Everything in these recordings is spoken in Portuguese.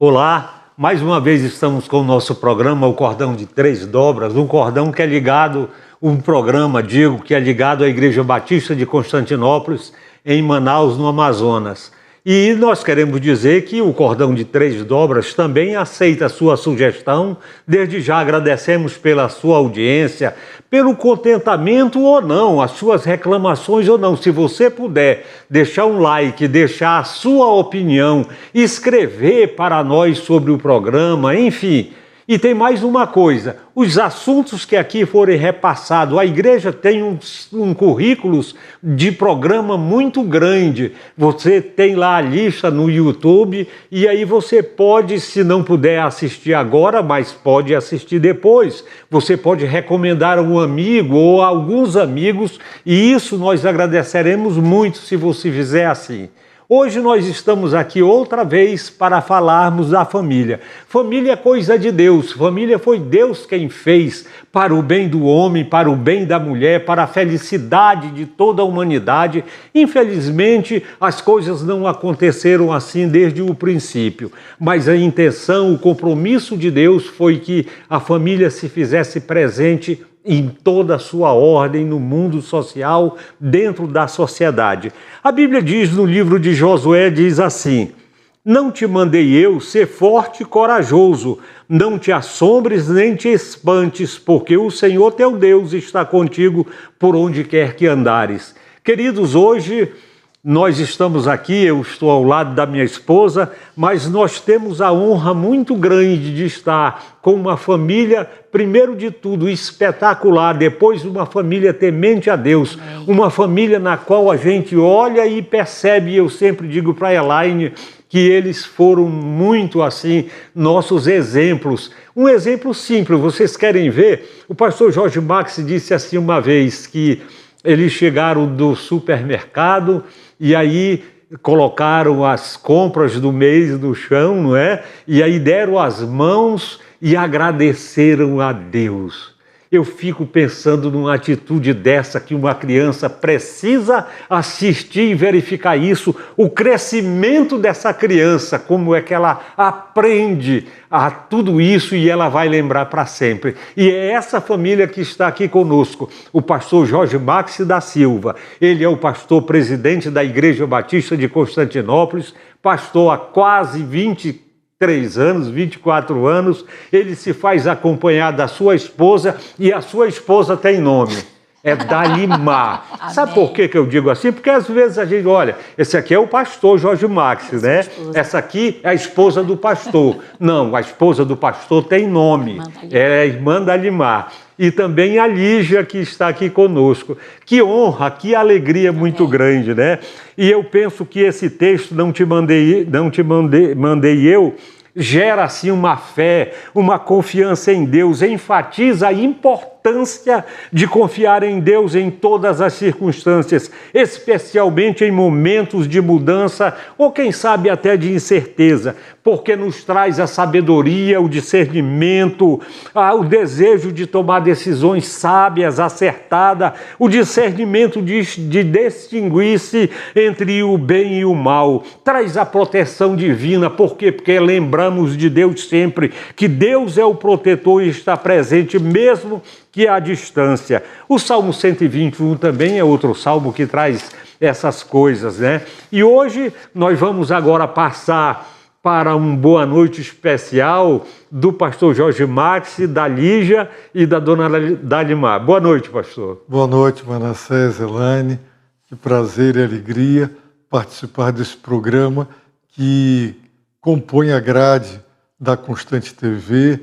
Olá, mais uma vez estamos com o nosso programa, o Cordão de Três Dobras, um cordão que é ligado, um programa, que é ligado à Igreja Batista de Constantinópolis, em Manaus, no Amazonas. E nós queremos dizer que o Cordão de Três Dobras também aceita a sua sugestão. Desde já agradecemos pela sua audiência, pelo contentamento ou não, as suas reclamações ou não. Se você puder deixar um like, deixar a sua opinião, escrever para nós sobre o programa, enfim. E tem mais uma coisa, os assuntos que aqui forem repassados, a igreja tem um currículo de programa muito grande. Você tem lá a lista no YouTube e aí você pode, se não puder assistir agora, mas pode assistir depois. Você pode recomendar a um amigo ou a alguns amigos e isso nós agradeceremos muito se você fizer assim. Hoje nós estamos aqui outra vez para falarmos da família. Família é coisa de Deus, família foi Deus quem fez para o bem do homem, para o bem da mulher, para a felicidade de toda a humanidade. Infelizmente, as coisas não aconteceram assim desde o princípio, mas a intenção, o compromisso de Deus foi que a família se fizesse presente em toda a sua ordem, no mundo social, dentro da sociedade. A Bíblia diz no livro de Josué, diz assim: não te mandei eu ser forte e corajoso, não te assombres nem te espantes, porque o Senhor teu Deus está contigo por onde quer que andares. Queridos, hoje nós estamos aqui, eu estou ao lado da minha esposa, mas nós temos a honra muito grande de estar com uma família, primeiro de tudo, espetacular, depois uma família temente a Deus, uma família na qual a gente olha e percebe, e eu sempre digo para a Elaine, que eles foram muito assim, nossos exemplos. Um exemplo simples, vocês querem ver? O pastor Jorge Max disse assim uma vez, que eles chegaram do supermercado e aí colocaram as compras do mês no chão, não é? E aí deram as mãos e agradeceram a Deus. Eu fico pensando numa atitude dessa que uma criança precisa assistir e verificar isso, o crescimento dessa criança, como é que ela aprende a tudo isso e ela vai lembrar para sempre. E é essa família que está aqui conosco, o pastor Jorge Max da Silva. Ele é o pastor presidente da Igreja Batista de Constantinópolis, pastor há quase 23 anos, 24 anos, ele se faz acompanhar da sua esposa e a sua esposa tem nome, é Dalimar. Sabe por que eu digo assim? Porque às vezes a gente, olha, esse aqui é o pastor Jorge Max, né? Essa aqui é a esposa do pastor. Não, a esposa do pastor tem nome, é a irmã Dalimar. E também a Lígia, que está aqui conosco. Que honra, que alegria muito grande, né? E eu penso que esse texto, não te mandei eu, gera assim uma fé, uma confiança em Deus, enfatiza a importância de confiar em Deus em todas as circunstâncias, especialmente em momentos de mudança ou quem sabe até de incerteza, porque nos traz a sabedoria, o discernimento, o desejo de tomar decisões sábias, acertadas, o discernimento de distinguir-se entre o bem e o mal, traz a proteção divina. Por quê? Porque lembramos de Deus sempre, que Deus é o protetor e está presente mesmo que à distância. O Salmo 121 também é outro salmo que traz essas coisas, né? E hoje nós vamos agora passar para um boa noite especial do pastor Jorge Max, da Lígia e da dona Dalimar. Boa noite, pastor. Boa noite, Manassés, Elaine. Que prazer e alegria participar desse programa que compõe a grade da Constante TV.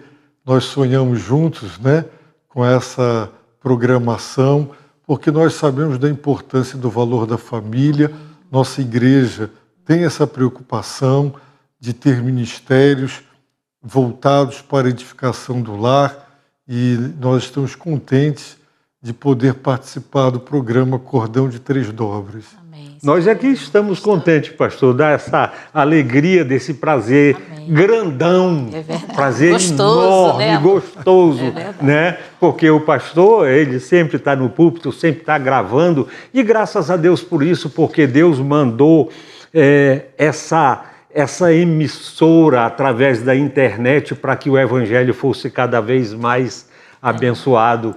Nós sonhamos juntos, né, com essa programação, porque nós sabemos da importância do valor da família. Nossa igreja tem essa preocupação de ter ministérios voltados para a edificação do lar e nós estamos contentes de poder participar do programa Cordão de Três Dobras. Amém. Nós aqui estamos contentes, pastor, dessa alegria, desse prazer grandão, prazer gostoso, enorme, né? Gostoso, né? Porque o pastor, ele sempre está no púlpito, sempre está gravando, e graças a Deus por isso, porque Deus mandou essa emissora através da internet para que o evangelho fosse cada vez mais abençoado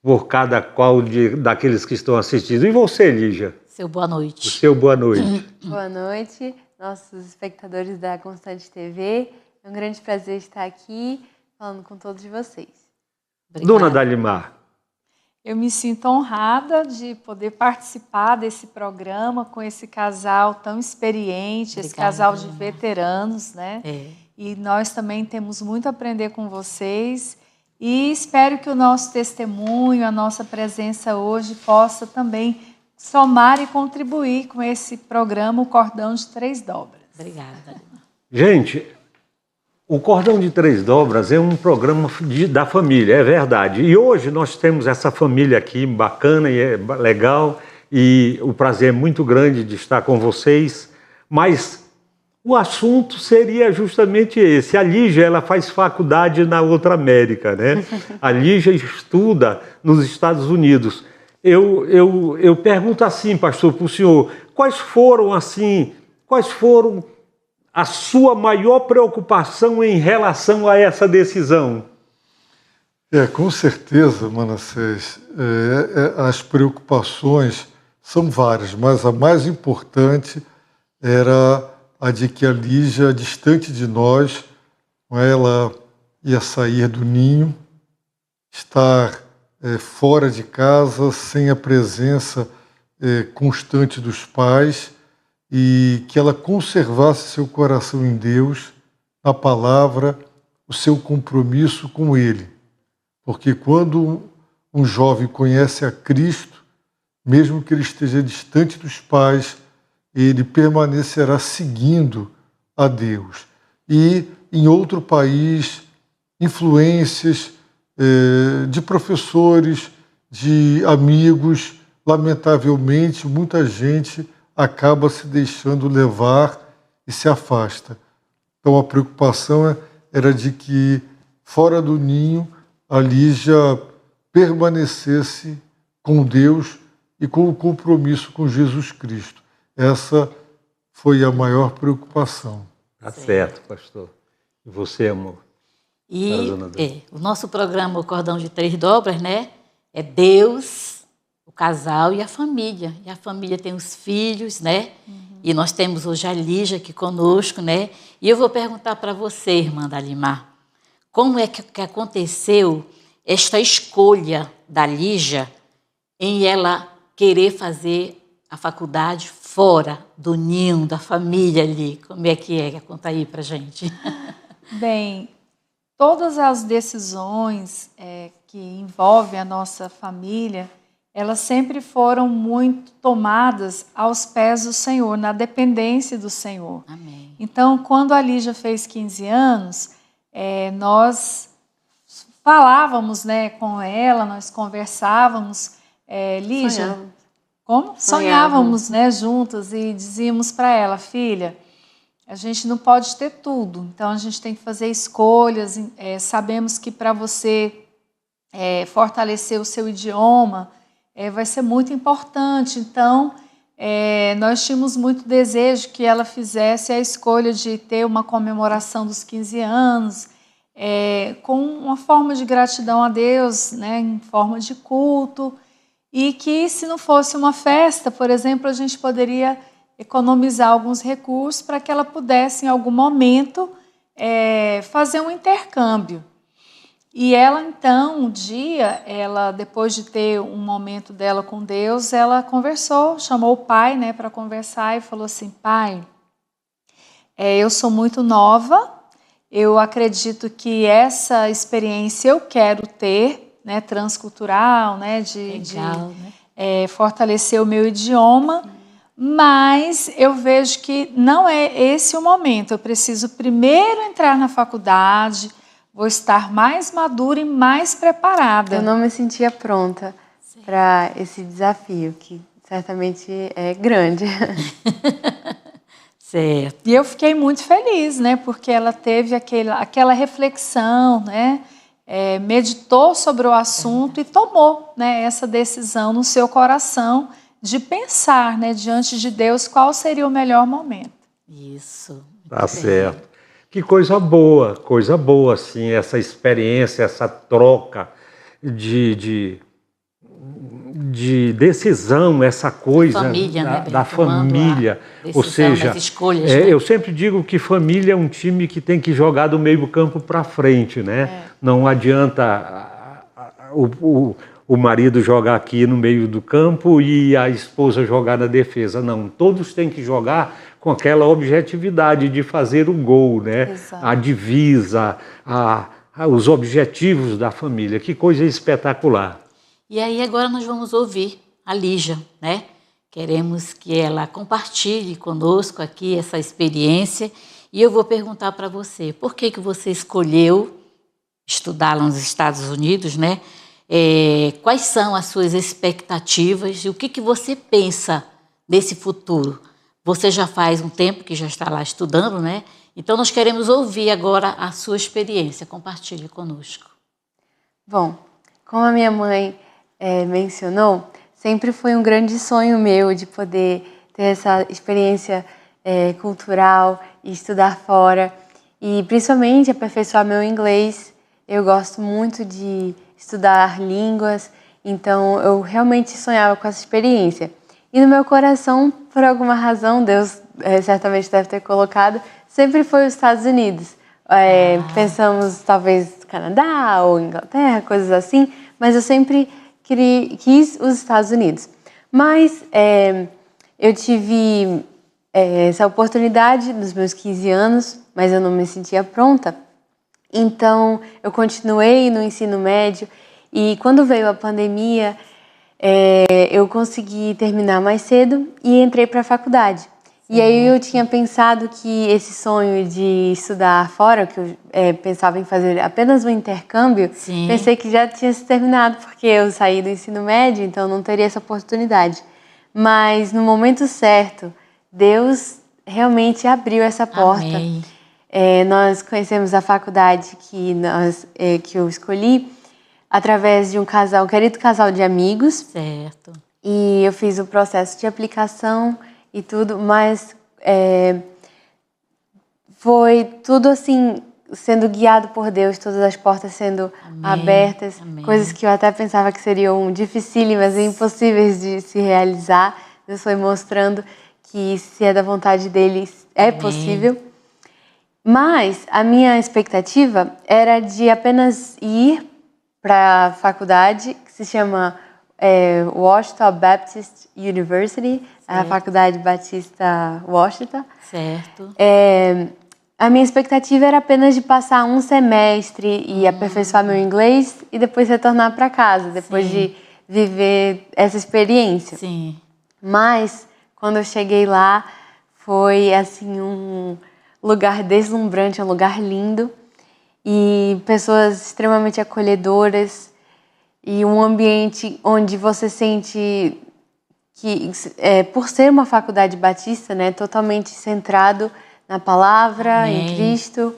por cada qual daqueles que estão assistindo. E você, Lígia? Seu boa noite. O seu boa noite. Boa noite, nossos espectadores da Constante TV. É um grande prazer estar aqui falando com todos vocês. Obrigada. Dona Dalimar. Eu me sinto honrada de poder participar desse programa com esse casal tão experiente, esse casal de veteranos, né? E nós também temos muito a aprender com vocês e espero que o nosso testemunho, a nossa presença hoje possa também somar e contribuir com esse programa, o Cordão de Três Dobras. Obrigada. Gente, o Cordão de Três Dobras é um programa da família, é verdade. E hoje nós temos essa família aqui bacana e é legal, e o prazer é muito grande de estar com vocês, mas o assunto seria justamente esse. A Lígia, ela faz faculdade na outra América, né? A Lígia estuda nos Estados Unidos. Eu pergunto assim, pastor, para o senhor, quais foram a sua maior preocupação em relação a essa decisão? Com certeza, Manassés, as preocupações são várias, mas a mais importante era a de que a Lígia, distante de nós, ela ia sair do ninho, estar fora de casa, sem a presença constante dos pais, e que ela conservasse seu coração em Deus, na palavra, o seu compromisso com Ele. Porque quando um jovem conhece a Cristo, mesmo que ele esteja distante dos pais, ele permanecerá seguindo a Deus. E em outro país, influências de professores, de amigos, lamentavelmente, muita gente acaba se deixando levar e se afasta. Então a preocupação era de que, fora do ninho, a Lígia permanecesse com Deus e com o compromisso com Jesus Cristo. Essa foi a maior preocupação. Tá certo, pastor. E você, amor? E o nosso programa, o Cordão de Três Dobras, né? É Deus, o casal e a família. E a família tem os filhos, né? E nós temos hoje a Lígia aqui conosco, né? E eu vou perguntar para você, irmã Dalimar, como é que aconteceu esta escolha da Lígia em ela querer fazer a faculdade fora do ninho, da família ali? Como é que é? Conta aí para gente. Bem, todas as decisões que envolvem a nossa família, elas sempre foram muito tomadas aos pés do Senhor, na dependência do Senhor. Amém. Então, quando a Lígia fez 15 anos, nós falávamos, né, com ela, nós conversávamos. Lígia, como? Sonhávamos, né, juntas e dizíamos para ela, filha, a gente não pode ter tudo, então a gente tem que fazer escolhas. Sabemos que para você fortalecer o seu idioma vai ser muito importante. Então, nós tínhamos muito desejo que ela fizesse a escolha de ter uma comemoração dos 15 anos, com uma forma de gratidão a Deus, né, em forma de culto, e que, se não fosse uma festa, por exemplo, a gente poderia economizar alguns recursos para que ela pudesse, em algum momento, fazer um intercâmbio. E ela, então, um dia, depois de ter um momento dela com Deus, ela conversou, chamou o pai, né, para conversar e falou assim, pai, eu sou muito nova, eu acredito que essa experiência eu quero ter, né, transcultural, né, de fortalecer o meu idioma, mas eu vejo que não é esse o momento. Eu preciso primeiro entrar na faculdade, vou estar mais madura e mais preparada. Eu não me sentia pronta para esse desafio, que certamente é grande. Certo. E eu fiquei muito feliz, né, porque ela teve aquela reflexão, né, meditou sobre o assunto e tomou, né, essa decisão no seu coração de pensar, né, diante de Deus qual seria o melhor momento. Isso. Tá certo. Que coisa boa, assim, essa experiência, essa troca de decisão, essa coisa família, da família. Ou seja, escolhas, eu sempre digo que família é um time que tem que jogar do meio campo para frente, né? Não adianta o marido jogar aqui no meio do campo e a esposa jogar na defesa. Não, todos têm que jogar com aquela objetividade de fazer o gol, né? Exato. A divisa, os objetivos da família. Que coisa espetacular. E aí agora nós vamos ouvir a Lígia, né? Queremos que ela compartilhe conosco aqui essa experiência e eu vou perguntar para você, por que você escolheu estudar lá nos Estados Unidos, né? Quais são as suas expectativas e o que você pensa desse futuro? Você já faz um tempo que já está lá estudando, né? Então nós queremos ouvir agora a sua experiência. Compartilhe conosco. Bom, como a minha mãe mencionou, sempre foi um grande sonho meu de poder ter essa experiência cultural e estudar fora e principalmente aperfeiçoar meu inglês. Eu gosto muito de estudar línguas, então eu realmente sonhava com essa experiência. E no meu coração, por alguma razão, Deus certamente deve ter colocado, sempre foi os Estados Unidos. Pensamos talvez Canadá ou Inglaterra, coisas assim, mas eu sempre quis os Estados Unidos. Mas eu tive essa oportunidade nos meus 15 anos, mas eu não me sentia pronta. Então eu continuei no ensino médio e quando veio a pandemia, eu consegui terminar mais cedo e entrei para a faculdade. E aí eu tinha pensado que esse sonho de estudar fora, que eu pensava em fazer apenas um intercâmbio, pensei que já tinha se terminado, porque eu saí do ensino médio, então não teria essa oportunidade. Mas no momento certo, Deus realmente abriu essa porta. Amém. Nós conhecemos a faculdade que eu escolhi através de um querido casal de amigos. Certo. E eu fiz o processo de aplicação e tudo, mas foi tudo assim, sendo guiado por Deus, todas as portas sendo abertas, coisas que eu até pensava que seriam dificílimas e impossíveis de se realizar. Deus foi mostrando que se é da vontade dele, é possível. Mas a minha expectativa era de apenas ir para a faculdade, que se chama Ouachita Baptist University, a Faculdade Batista Ouachita. Certo. A minha expectativa era apenas de passar um semestre e aperfeiçoar meu inglês e depois retornar para casa, depois de viver essa experiência. Sim. Mas, quando eu cheguei lá, foi assim um lugar deslumbrante, um lugar lindo e pessoas extremamente acolhedoras e um ambiente onde você sente que, por ser uma faculdade batista, né, totalmente centrado na palavra, em Cristo.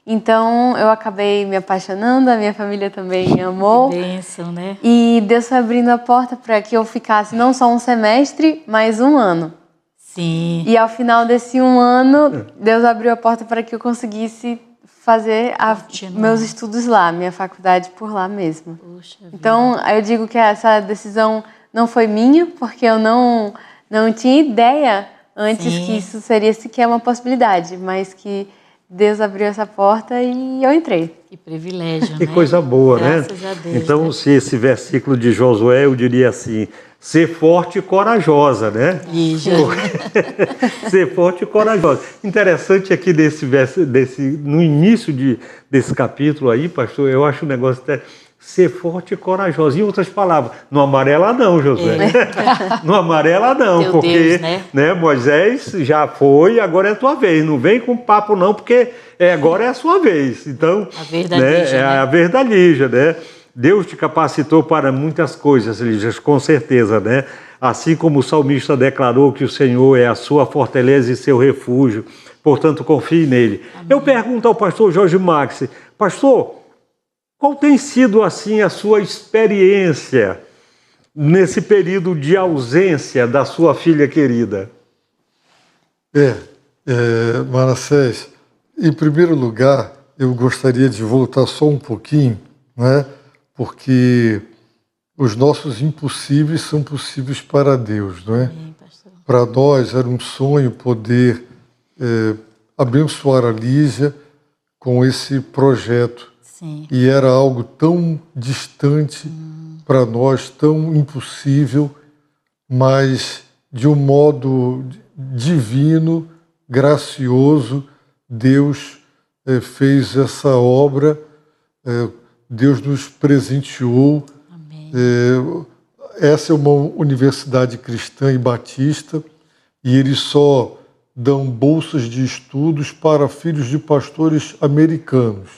Então, eu acabei me apaixonando, a minha família também amou. Que bênção, né? E Deus foi abrindo a porta para que eu ficasse não só um semestre, mas um ano. Sim. E ao final desse um ano, Deus abriu a porta para que eu conseguisse fazer meus estudos lá, minha faculdade por lá mesmo. Puxa vida. Então, eu digo que essa decisão não foi minha, porque eu não tinha ideia antes que isso seria sequer uma possibilidade, mas que Deus abriu essa porta e eu entrei. Que privilégio, Que né? coisa boa, Graças né? a Deus, Então, né? se esse versículo de Josué, eu diria assim, ser forte e corajosa, né? Lígia. Ser forte e corajosa. Interessante aqui no início desse capítulo aí, pastor, eu acho o negócio até ser forte e corajosa. Em outras palavras, não amarela não, Josué. Não amarela não, Meu porque Deus, né? Moisés já foi, agora é a tua vez. Não vem com papo não, porque agora é a sua vez. Então, A verdalija, é a verdalija, né? Deus te capacitou para muitas coisas, Lígia, com certeza, né? Assim como o salmista declarou que o Senhor é a sua fortaleza e seu refúgio, portanto, confie nele. Amém. Eu pergunto ao pastor Jorge Max, pastor, qual tem sido, assim, a sua experiência nesse período de ausência da sua filha querida? Manassés, em primeiro lugar, eu gostaria de voltar só um pouquinho, né? Porque os nossos impossíveis são possíveis para Deus, não é? Para nós era um sonho poder abençoar a Lígia com esse projeto. Sim. E era algo tão distante para nós, tão impossível, mas de um modo divino, gracioso, Deus fez essa obra, Deus nos presenteou. Amém. Essa é uma universidade cristã e batista, e eles só dão bolsas de estudos para filhos de pastores americanos.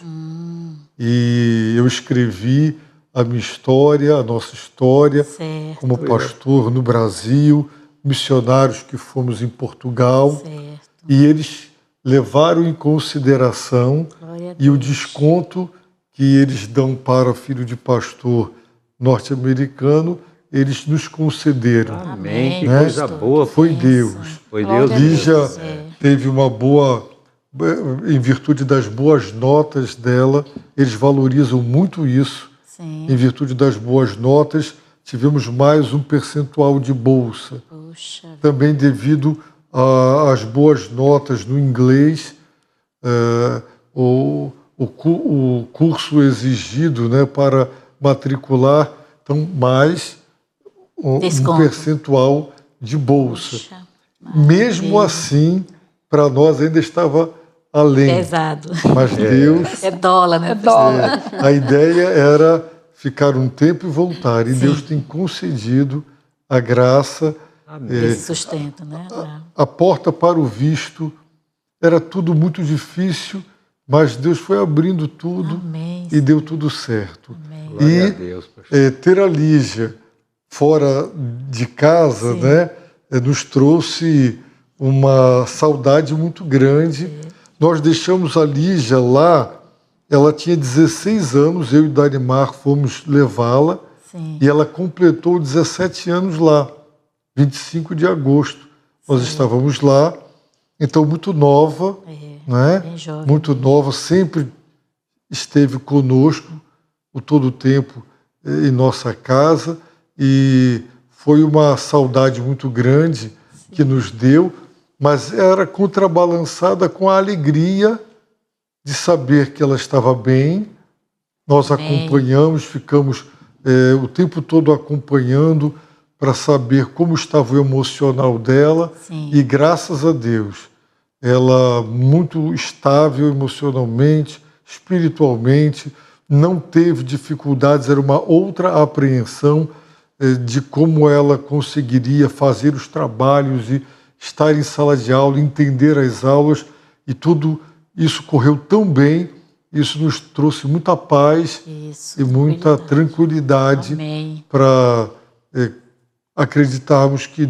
E eu escrevi a minha história, a nossa história, Certo. como pastor no Brasil, missionários que fomos em Portugal, Certo. e eles levaram em consideração Glória a e o Deus. desconto que eles dão para filho de pastor norte-americano, eles nos concederam. Amém. Que Né? coisa boa. Foi Bênção. Deus. Foi Glória Deus. a Deus. Lígia teve uma boa, em virtude das boas notas dela, eles valorizam muito isso. Sim. Em virtude das boas notas, tivemos mais um percentual de bolsa. Puxa. Também devido às boas notas no inglês, o curso exigido, né, para matricular, então mais um Desconto. percentual de bolsa. Puxa. Mesmo assim, para nós ainda estava além. Pesado. Mas Deus, É dólar, né? É dólar. a ideia era ficar um tempo e voltar. E Deus tem concedido a graça. Esse sustento, né? A porta para o visto era tudo muito difícil, mas Deus foi abrindo tudo Amém. e deu tudo certo. Amém. Glória a E Deus, pastor. ter a Lígia fora de casa, né, nos trouxe uma saudade muito grande. Nós deixamos a Lígia lá, ela tinha 16 anos, eu e Darimar fomos levá-la, Sim. e ela completou 17 anos lá, 25 de agosto. Nós estávamos lá, então muito nova, né? Bem jovem. Muito nova, sempre esteve conosco o todo o tempo em nossa casa, e foi uma saudade muito grande que nos deu, mas era contrabalançada com a alegria de saber que ela estava bem. Nós acompanhamos, ficamos o tempo todo acompanhando para saber como estava o emocional dela. Sim. E graças a Deus, ela muito estável emocionalmente, espiritualmente, não teve dificuldades, era uma outra apreensão de como ela conseguiria fazer os trabalhos e estar em sala de aula, entender as aulas, e tudo isso correu tão bem, isso nos trouxe muita paz Isso, e muita tranquilidade Amém. para acreditarmos que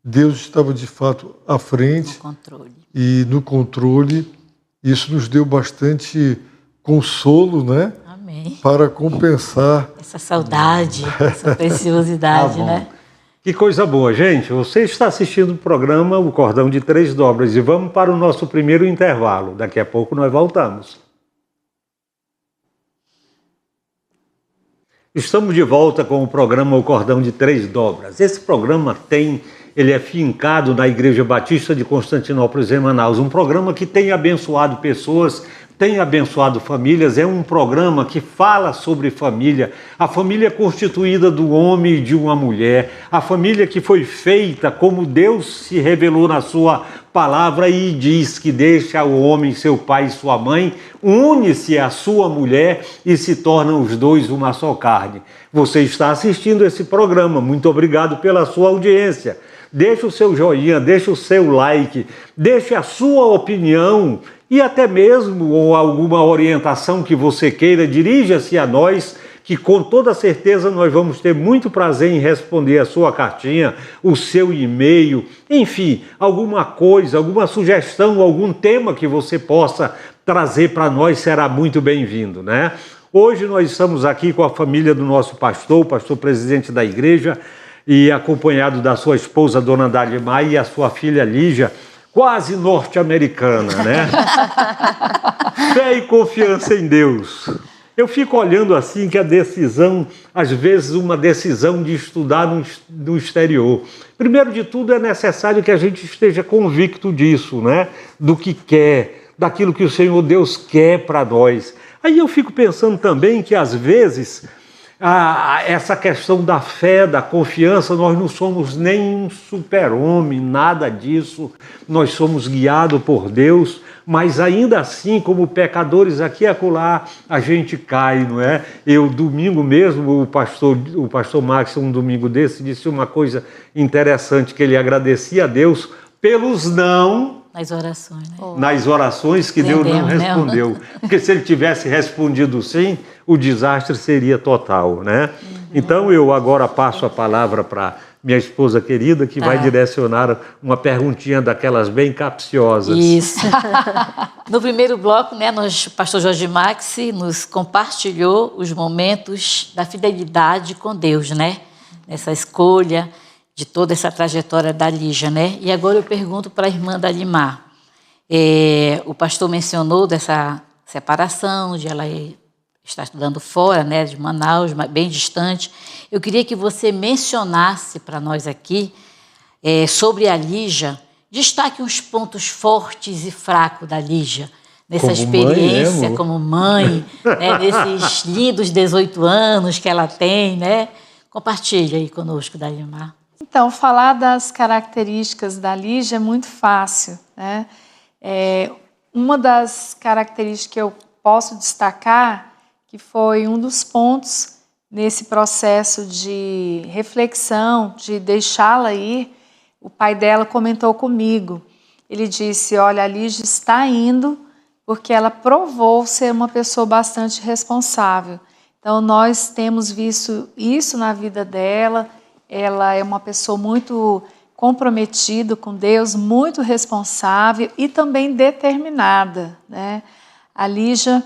Deus estava de fato à frente No controle. e no controle. Isso nos deu bastante consolo, né? Amém. Para compensar. Essa saudade, essa preciosidade, bom. né? Que coisa boa, gente. Você está assistindo o programa O Cordão de Três Dobras e vamos para o nosso primeiro intervalo. Daqui a pouco nós voltamos. Estamos de volta com o programa O Cordão de Três Dobras. Esse programa ele é fincado na Igreja Batista de Constantinópolis, em Manaus. Um programa que tem abençoado pessoas, tem abençoado famílias. É um programa que fala sobre família. A família constituída do homem e de uma mulher. A família que foi feita como Deus se revelou na sua palavra e diz que deixa o homem, seu pai e sua mãe, une-se à sua mulher e se tornam os dois uma só carne. Você está assistindo esse programa. Muito obrigado pela sua audiência. Deixe o seu joinha, deixe o seu like, deixe a sua opinião e até mesmo ou alguma orientação que você queira, dirija-se a nós, que com toda certeza nós vamos ter muito prazer em responder a sua cartinha, o seu e-mail, enfim, alguma coisa, alguma sugestão, algum tema que você possa trazer para nós será muito bem-vindo, né? Hoje nós estamos aqui com a família do nosso pastor, o pastor presidente da igreja, e acompanhado da sua esposa, Dona Dalimar, e a sua filha Lígia, quase norte-americana, né? Fé e confiança em Deus. Eu fico olhando assim que a decisão, às vezes uma decisão de estudar no exterior. Primeiro de tudo é necessário que a gente esteja convicto disso, né? Do que quer, daquilo que o Senhor Deus quer para nós. Aí eu fico pensando também que às vezes essa questão da fé, da confiança, nós não somos nem um super-homem, nada disso. Nós somos guiados por Deus, mas ainda assim, como pecadores aqui e acolá, a gente cai, não é? Eu, domingo mesmo, o pastor Max, um domingo desse, disse uma coisa interessante, que ele agradecia a Deus pelos não... Nas orações, né? Nas orações que Deus não respondeu. Porque se ele tivesse respondido sim, o desastre seria total, né? Então eu agora passo a palavra para minha esposa querida, que vai direcionar uma perguntinha daquelas bem capciosas. Isso. No primeiro bloco, né, o pastor Jorge Maxi nos compartilhou os momentos da fidelidade com Deus, né? Nessa escolha de toda essa trajetória da Lígia, né? E agora eu pergunto para a irmã Dalimar. O pastor mencionou dessa separação, de ela estar estudando fora, né, de Manaus, bem distante. Eu queria que você mencionasse para nós aqui sobre a Lígia, destaque uns pontos fortes e fracos da Lígia, nessa como experiência mãe, como mãe, né, nesses lindos 18 anos que ela tem, né? Compartilha aí conosco, Dalimar. Então, falar das características da Lígia é muito fácil, né? Uma das características que eu posso destacar, que foi um dos pontos nesse processo de reflexão, de deixá-la ir, o pai dela comentou comigo. Ele disse, olha, a Lígia está indo porque ela provou ser uma pessoa bastante responsável. Então, nós temos visto isso na vida dela. Ela é uma pessoa muito comprometida com Deus, muito responsável e também determinada, né? A Lígia,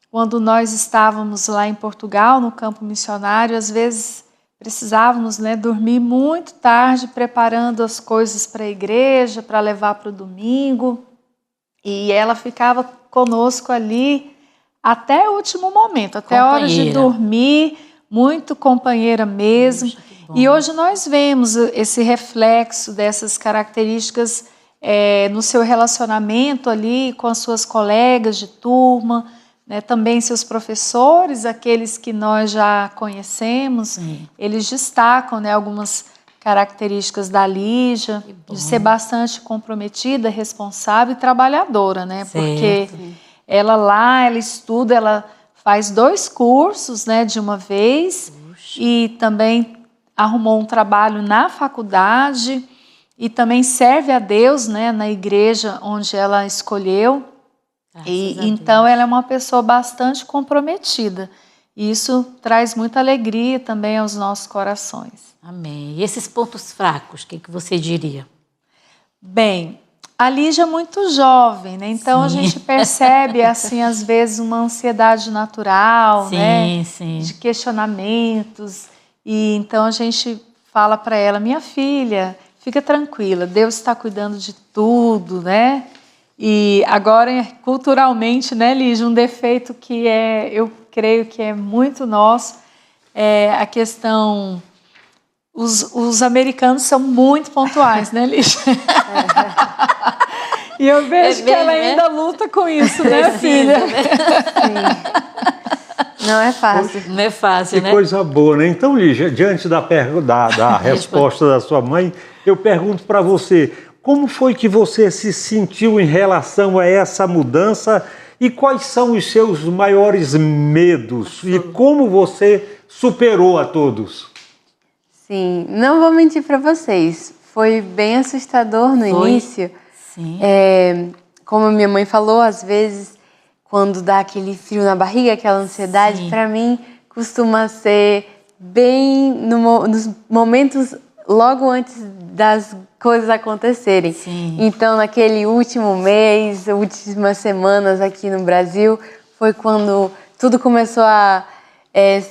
quando nós estávamos lá em Portugal, no campo missionário, às vezes precisávamos, né, dormir muito tarde, preparando as coisas para a igreja, para levar para o domingo. E ela ficava conosco ali até o último momento, até a hora de dormir, muito companheira mesmo. E hoje nós vemos esse reflexo dessas características no seu relacionamento ali com as suas colegas de turma, né, também seus professores, aqueles que nós já conhecemos, eles destacam, né, algumas características da Lígia, de ser bastante comprometida, responsável e trabalhadora, né? Porque ela estuda, ela faz 2 cursos, né, de uma vez. E também arrumou um trabalho na faculdade e também serve a Deus, né, na igreja onde ela escolheu. E então ela é uma pessoa bastante comprometida. E isso traz muita alegria também aos nossos corações. Amém. E esses pontos fracos, o que você diria? Bem, a Lígia é muito jovem, né? Então a gente percebe, assim, às vezes uma ansiedade natural, né? De questionamentos. E então a gente fala para ela, minha filha, fica tranquila, Deus está cuidando de tudo, né? E agora, culturalmente, né, Lígia, um defeito que eu creio que é muito nosso, é a questão... Os americanos são muito pontuais, né, Lígia? E eu vejo que ela ainda luta com isso, né, filha? Sim. Não é fácil. Não é fácil, né? Que coisa boa, né? Então, Lígia, diante da resposta da sua mãe, eu pergunto para você, como foi que você se sentiu em relação a essa mudança e quais são os seus maiores medos e como você superou a todos? Sim, não vou mentir para vocês, foi bem assustador no início. Sim. Como minha mãe falou, às vezes, quando dá aquele frio na barriga, aquela ansiedade, para mim costuma ser bem nos momentos logo antes das coisas acontecerem. Sim. Então, naquele último mês, últimas semanas aqui no Brasil, foi quando tudo começou a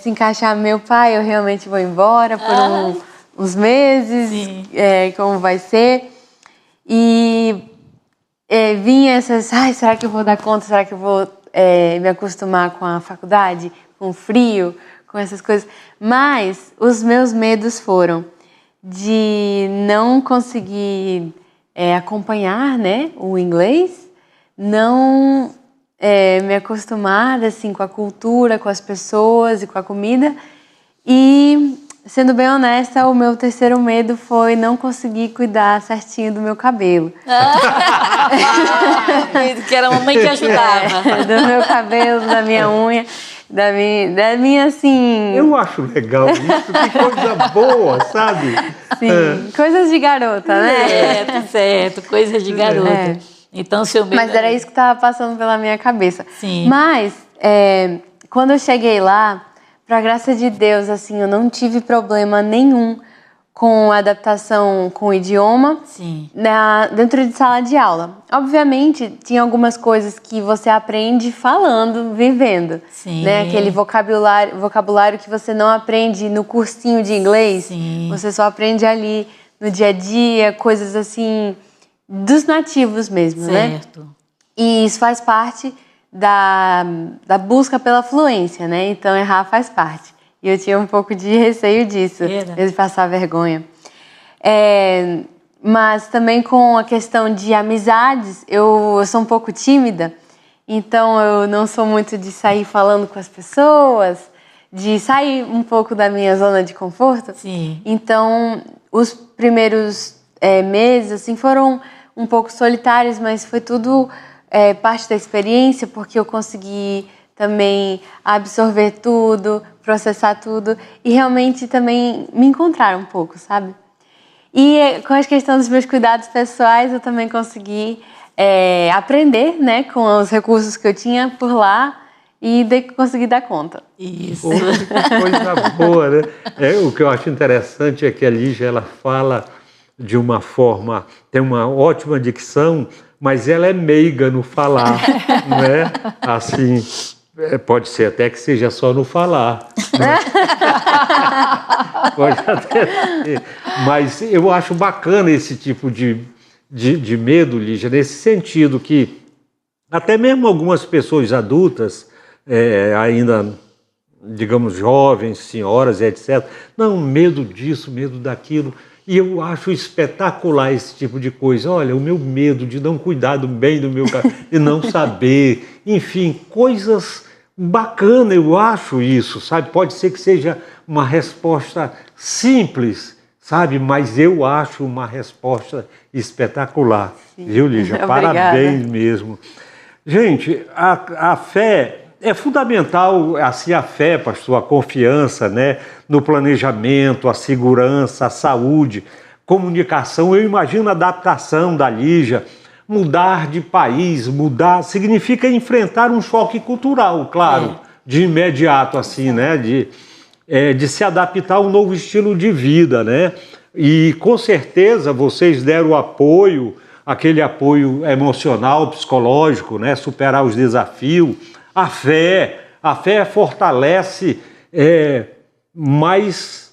se encaixar. Meu pai, eu realmente vou embora por uns meses, como vai ser. E vinha essas, será que eu vou dar conta? Será que eu vou me acostumar com a faculdade, com o frio, com essas coisas? Mas os meus medos foram de não conseguir acompanhar, né, o inglês, não me acostumar assim, com a cultura, com as pessoas e com a comida. E, sendo bem honesta, o meu terceiro medo foi não conseguir cuidar certinho do meu cabelo. Que era a mamãe que ajudava. Do meu cabelo, da minha unha, da minha assim... Eu acho legal isso, que coisa boa, sabe? Sim, coisas de garota, né? Certo, coisas de garota. Então, seu medo... Mas era isso que estava passando pela minha cabeça. Sim. Mas, quando eu cheguei lá, pra graça de Deus, assim, eu não tive problema nenhum com a adaptação com o idioma. Sim. Dentro de sala de aula. Obviamente, tinha algumas coisas que você aprende falando, vivendo. Sim. Né? Aquele vocabulário que você não aprende no cursinho de inglês. Sim. Você só aprende ali no dia a dia, coisas assim, dos nativos mesmo, né? Certo. E isso faz parte da busca pela fluência, né? Então, errar faz parte. E eu tinha um pouco de receio disso, de passar vergonha. Mas também com a questão de amizades, eu sou um pouco tímida, então eu não sou muito de sair falando com as pessoas, de sair um pouco da minha zona de conforto. Sim. Então, os primeiros meses assim, foram um pouco solitários, mas foi tudo parte da experiência, porque eu consegui também absorver tudo, processar tudo e realmente também me encontrar um pouco, sabe? E com a questão dos meus cuidados pessoais, eu também consegui aprender, né, com os recursos que eu tinha por lá e consegui dar conta. Isso. Que coisa boa, né? O que eu acho interessante é que a Lígia, ela fala de uma forma, tem uma ótima dicção, mas ela é meiga no falar, né? Assim, pode ser até que seja só no falar. Né? Pode até ser. Mas eu acho bacana esse tipo de medo, Lígia, nesse sentido que até mesmo algumas pessoas adultas, ainda, digamos, jovens, senhoras, etc., não, medo disso, medo daquilo. E eu acho espetacular esse tipo de coisa. Olha, o meu medo de não cuidar bem do meu cabelo, de não saber, enfim, coisas bacanas, eu acho isso, sabe? Pode ser que seja uma resposta simples, sabe? Mas eu acho uma resposta espetacular. Sim. Viu, Lígia? Parabéns mesmo. Gente, a fé é fundamental, assim, a fé, pastor, a confiança, né, no planejamento, a segurança, a saúde, comunicação. Eu imagino a adaptação da Lígia, mudar de país, significa enfrentar um choque cultural, claro, de imediato, assim, né, de se adaptar a um novo estilo de vida, né, e com certeza vocês deram apoio, aquele apoio emocional, psicológico, né, superar os desafios. A fé fortalece, mas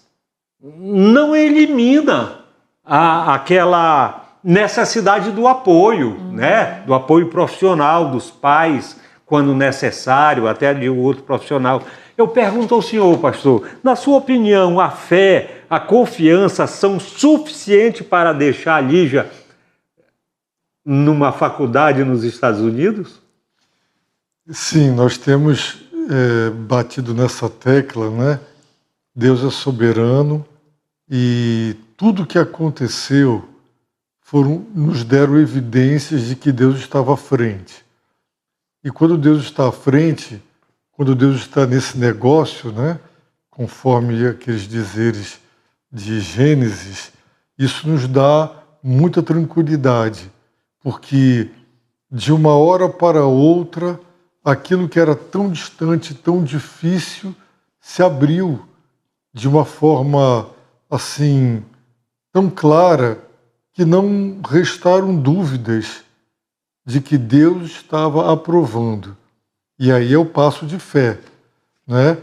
não elimina aquela necessidade do apoio, né? Do apoio profissional dos pais, quando necessário, até de outro profissional. Eu pergunto ao senhor, pastor, na sua opinião, a fé, a confiança são suficientes para deixar a Lígia numa faculdade nos Estados Unidos? Sim, nós temos batido nessa tecla, né? Deus é soberano e tudo que aconteceu nos deram evidências de que Deus estava à frente. E quando Deus está à frente, quando Deus está nesse negócio, né? Conforme aqueles dizeres de Gênesis, isso nos dá muita tranquilidade, porque de uma hora para outra, aquilo que era tão distante, tão difícil, se abriu de uma forma assim tão clara que não restaram dúvidas de que Deus estava aprovando. E aí é o passo de fé, né?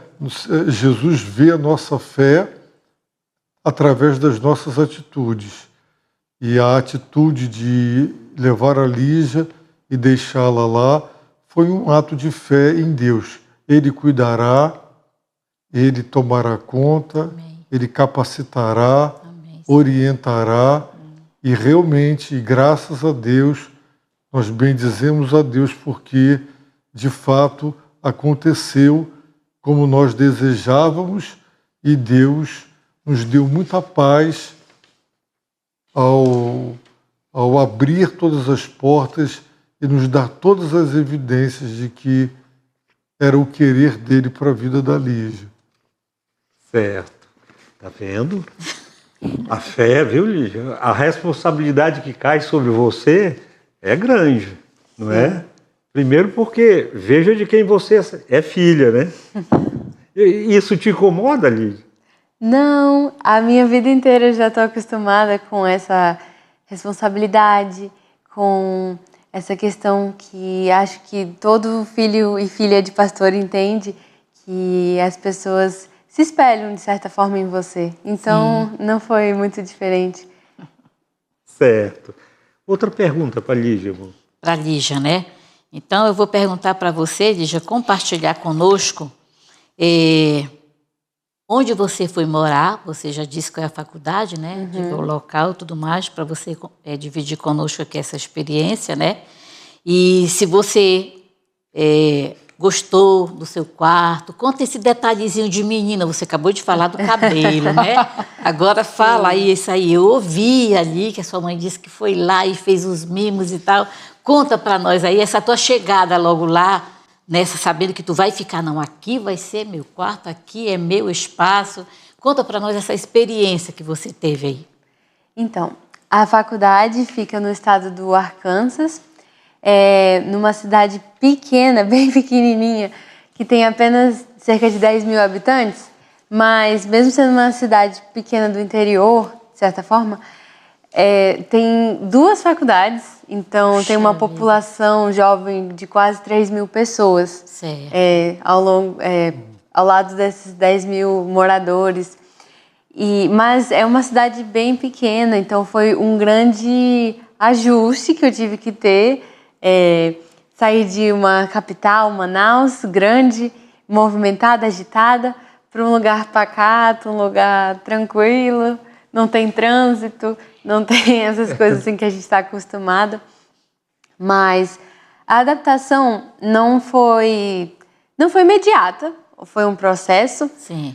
Jesus vê a nossa fé através das nossas atitudes. E a atitude de levar a Lígia e deixá-la lá foi um ato de fé em Deus. Ele cuidará, Ele tomará conta, Amém. Ele capacitará, Amém. orientará e realmente, graças a Deus, nós bendizemos a Deus porque, de fato, aconteceu como nós desejávamos e Deus nos deu muita paz ao abrir todas as portas e nos dar todas as evidências de que era o querer dele para a vida da Lígia. Certo. Tá vendo? A fé, viu, Lígia? A responsabilidade que cai sobre você é grande, não é? Primeiro porque veja de quem você é filha, né? Isso te incomoda, Lígia? Não, a minha vida inteira eu já estou acostumada com essa responsabilidade, com essa questão que acho que todo filho e filha de pastor entende, que as pessoas se espelham de certa forma em você. Então, não foi muito diferente. Certo. Outra pergunta para a Lígia, amor. Para a Lígia, né? Então, eu vou perguntar para você, Lígia, compartilhar conosco onde você foi morar. Você já disse qual é a faculdade, né? O local e tudo mais, para você dividir conosco aqui essa experiência, né? E se você gostou do seu quarto, conta esse detalhezinho de menina. Você acabou de falar do cabelo, né? Agora fala aí, isso aí. Eu ouvi ali que a sua mãe disse que foi lá e fez os mimos e tal. Conta para nós aí essa tua chegada logo lá, nessa, sabendo que tu vai ficar, não, aqui vai ser meu quarto, aqui é meu espaço. Conta para nós essa experiência que você teve aí. Então, a faculdade fica no estado do Arkansas, numa cidade pequena, bem pequenininha, que tem apenas cerca de 10 mil habitantes, mas mesmo sendo uma cidade pequena do interior, de certa forma, tem 2 faculdades, então tem uma população jovem de quase 3 mil pessoas ao lado desses 10 mil moradores. Mas é uma cidade bem pequena, então foi um grande ajuste que eu tive que ter. Sair de uma capital, Manaus, grande, movimentada, agitada, para um lugar pacato, um lugar tranquilo, não tem trânsito, não tem essas coisas assim que a gente está acostumado. Mas a adaptação não foi imediata, foi um processo,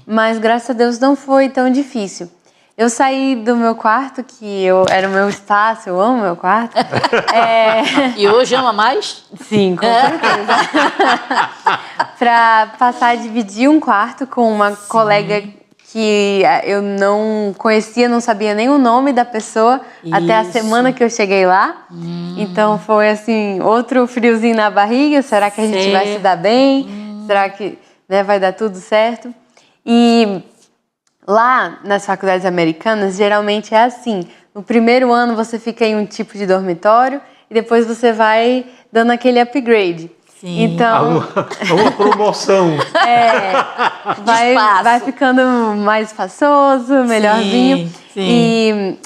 mas graças a Deus não foi tão difícil. Eu saí do meu quarto, que era o meu espaço, eu amo meu quarto. E hoje ama mais? Sim, com certeza. Para passar a dividir um quarto com uma colega que eu não conhecia, não sabia nem o nome da pessoa, até a semana que eu cheguei lá. Então foi assim, outro friozinho na barriga, será que a gente vai se dar bem? Será que vai dar tudo certo? E lá nas faculdades americanas, geralmente é assim. No primeiro ano você fica em um tipo de dormitório e depois você vai dando aquele upgrade. Então, uma promoção. Vai ficando mais espaçoso, melhorzinho.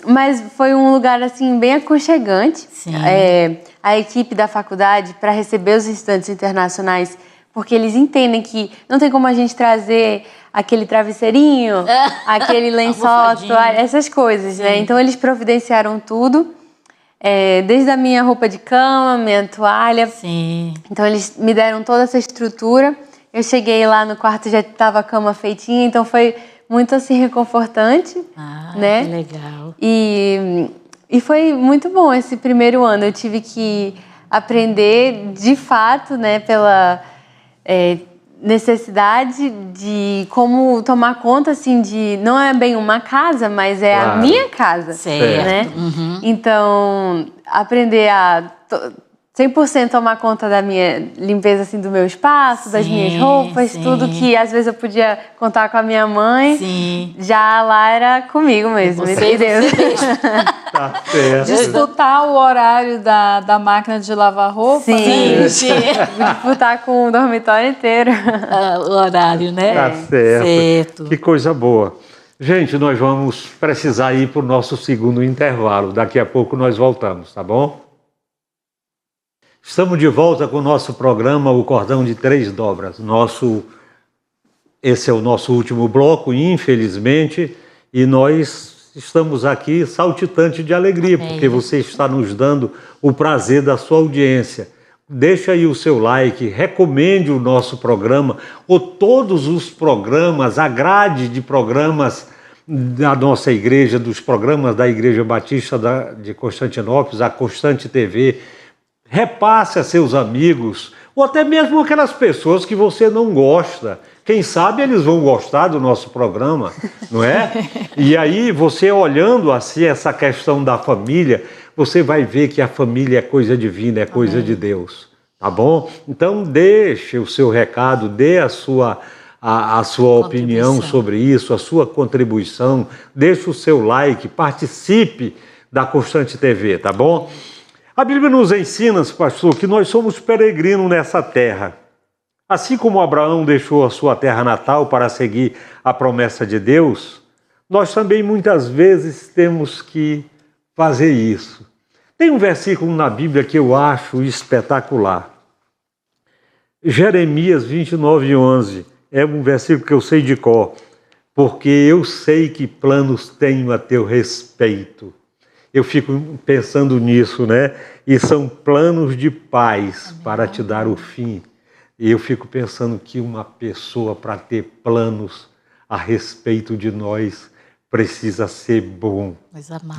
Mas foi um lugar assim bem aconchegante. A equipe da faculdade, para receber os estudantes internacionais, porque eles entendem que não tem como a gente trazer aquele travesseirinho, aquele lençol, toalha, essas coisas, né? Então eles providenciaram tudo. Desde a minha roupa de cama, minha toalha. Então eles me deram toda essa estrutura. Eu cheguei lá no quarto, já estava a cama feitinha, então foi muito assim reconfortante, né? Que legal. E foi muito bom esse primeiro ano. Eu tive que aprender de fato, né, pela necessidade de como tomar conta, assim, de... Não é bem uma casa, mas é a minha casa, né? Então, aprender a 100% tomar conta da minha limpeza, assim, do meu espaço, das minhas roupas, tudo que às vezes eu podia contar com a minha mãe, já lá era comigo mesmo, entendeu? Tá certo. Disputar o horário da máquina de lavar roupa, né? Disputar com o dormitório inteiro. O horário, né? Tá certo. Que coisa boa. Gente, nós vamos precisar ir para o nosso segundo intervalo. Daqui a pouco nós voltamos, tá bom? Estamos de volta com o nosso programa, o Cordão de Três Dobras. Esse é o nosso último bloco, infelizmente, e nós estamos aqui saltitante de alegria, porque você está nos dando o prazer da sua audiência. Deixa aí o seu like, recomende o nosso programa, ou todos os programas, a grade de programas da nossa igreja, dos programas da Igreja Batista de Constantinópolis, a Constante TV. Repasse a seus amigos, ou até mesmo aquelas pessoas que você não gosta. Quem sabe eles vão gostar do nosso programa, não é? E aí, você olhando assim essa questão da família, você vai ver que a família é coisa divina, é coisa de Deus, tá bom? Então, deixe o seu recado, dê a sua opinião sobre isso, a sua contribuição, deixe o seu like, participe da Constante TV, tá bom? A Bíblia nos ensina, pastor, que nós somos peregrinos nessa terra. Assim como Abraão deixou a sua terra natal para seguir a promessa de Deus, nós também muitas vezes temos que fazer isso. Tem um versículo na Bíblia que eu acho espetacular. Jeremias 29:11. É um versículo que eu sei de cor. Porque eu sei que planos tenho a teu respeito. Eu fico pensando nisso, né? E são planos de paz para te dar o fim. E eu fico pensando que uma pessoa, para ter planos a respeito de nós, precisa ser bom.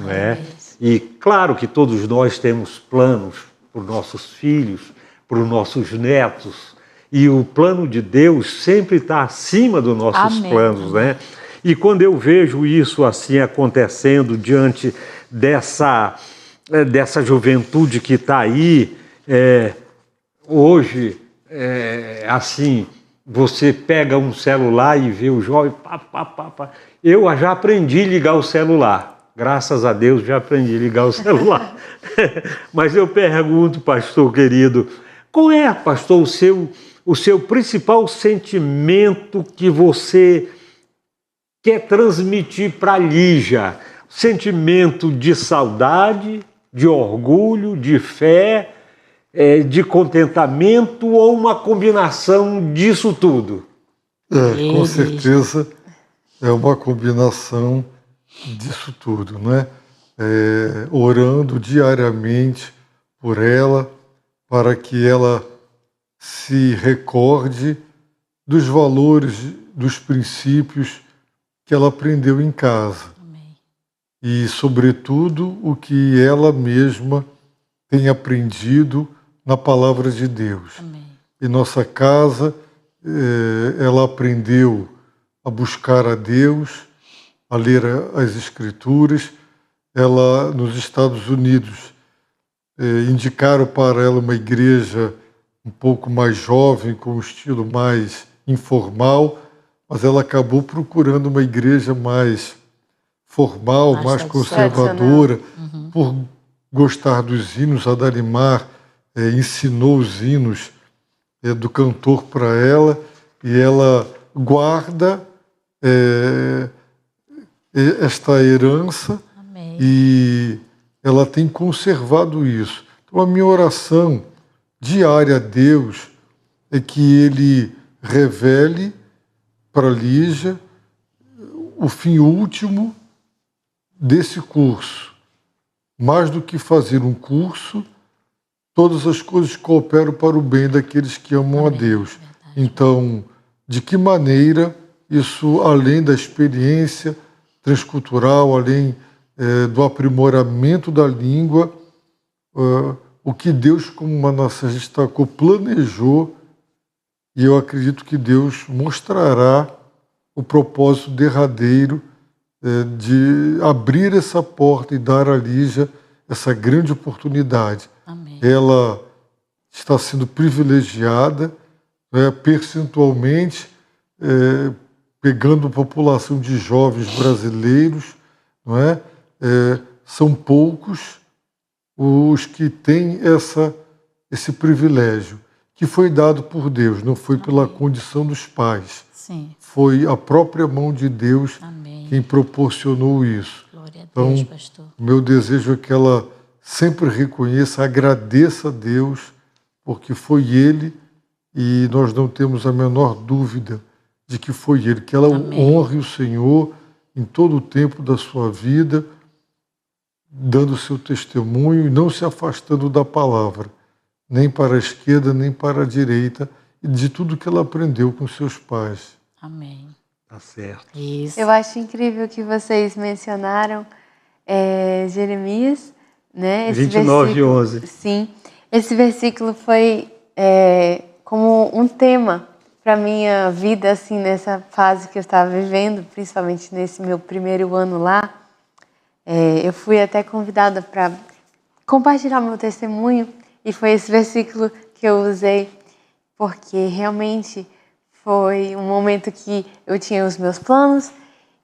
Não é? E claro que todos nós temos planos para os nossos filhos, para os nossos netos. E o plano de Deus sempre está acima dos nossos planos, né? E quando eu vejo isso assim acontecendo diante dessa juventude que está aí, hoje, assim, você pega um celular e vê o jovem, Eu já aprendi a ligar o celular, graças a Deus já aprendi a ligar o celular. Mas eu pergunto, pastor querido, qual é, pastor, o seu principal sentimento que você quer transmitir para a Lígia? Sentimento de saudade, de orgulho, de fé, de contentamento ou uma combinação disso tudo? Com certeza é uma combinação disso tudo, né? Orando diariamente por ela, para que ela se recorde dos valores, dos princípios que ela aprendeu em casa. E, sobretudo, o que ela mesma tem aprendido na Palavra de Deus. Em nossa casa, ela aprendeu a buscar a Deus, a ler as Escrituras. Ela, nos Estados Unidos, indicaram para ela uma igreja um pouco mais jovem, com um estilo mais informal, mas ela acabou procurando uma igreja mais formal, mais conservadora, por gostar dos hinos. A Dalimar ensinou os hinos do cantor para ela, e ela guarda esta herança. E ela tem conservado isso. Então, a minha oração diária a Deus é que Ele revele para Lígia o fim último desse curso. Mais do que fazer um curso, todas as coisas cooperam para o bem daqueles que amam a Deus. Então, de que maneira isso, além da experiência transcultural, além do aprimoramento da língua, o que Deus, como uma nação destacou, planejou, e eu acredito que Deus mostrará o propósito derradeiro de abrir essa porta e dar a Lígia essa grande oportunidade. Ela está sendo privilegiada, percentualmente, pegando a população de jovens brasileiros, não é? São poucos os que têm esse privilégio, que foi dado por Deus, não foi pela condição dos pais. Sim. Foi a própria mão de Deus quem proporcionou isso. Glória a Então, Deus, pastor. o meu desejo é que ela sempre reconheça, agradeça a Deus porque foi Ele e nós não temos a menor dúvida de que foi Ele. Que ela honre o Senhor em todo o tempo da sua vida, dando seu testemunho e não se afastando da palavra, nem para a esquerda, nem para a direita, e de tudo que ela aprendeu com seus pais. Amém. Tá certo. Isso. Eu acho incrível que vocês mencionaram Jeremias, né? 29:11. Sim, esse versículo foi como um tema para minha vida, assim, nessa fase que eu estava vivendo, principalmente nesse meu primeiro ano lá. Eu fui até convidada para compartilhar meu testemunho e foi esse versículo que eu usei, porque realmente foi um momento que eu tinha os meus planos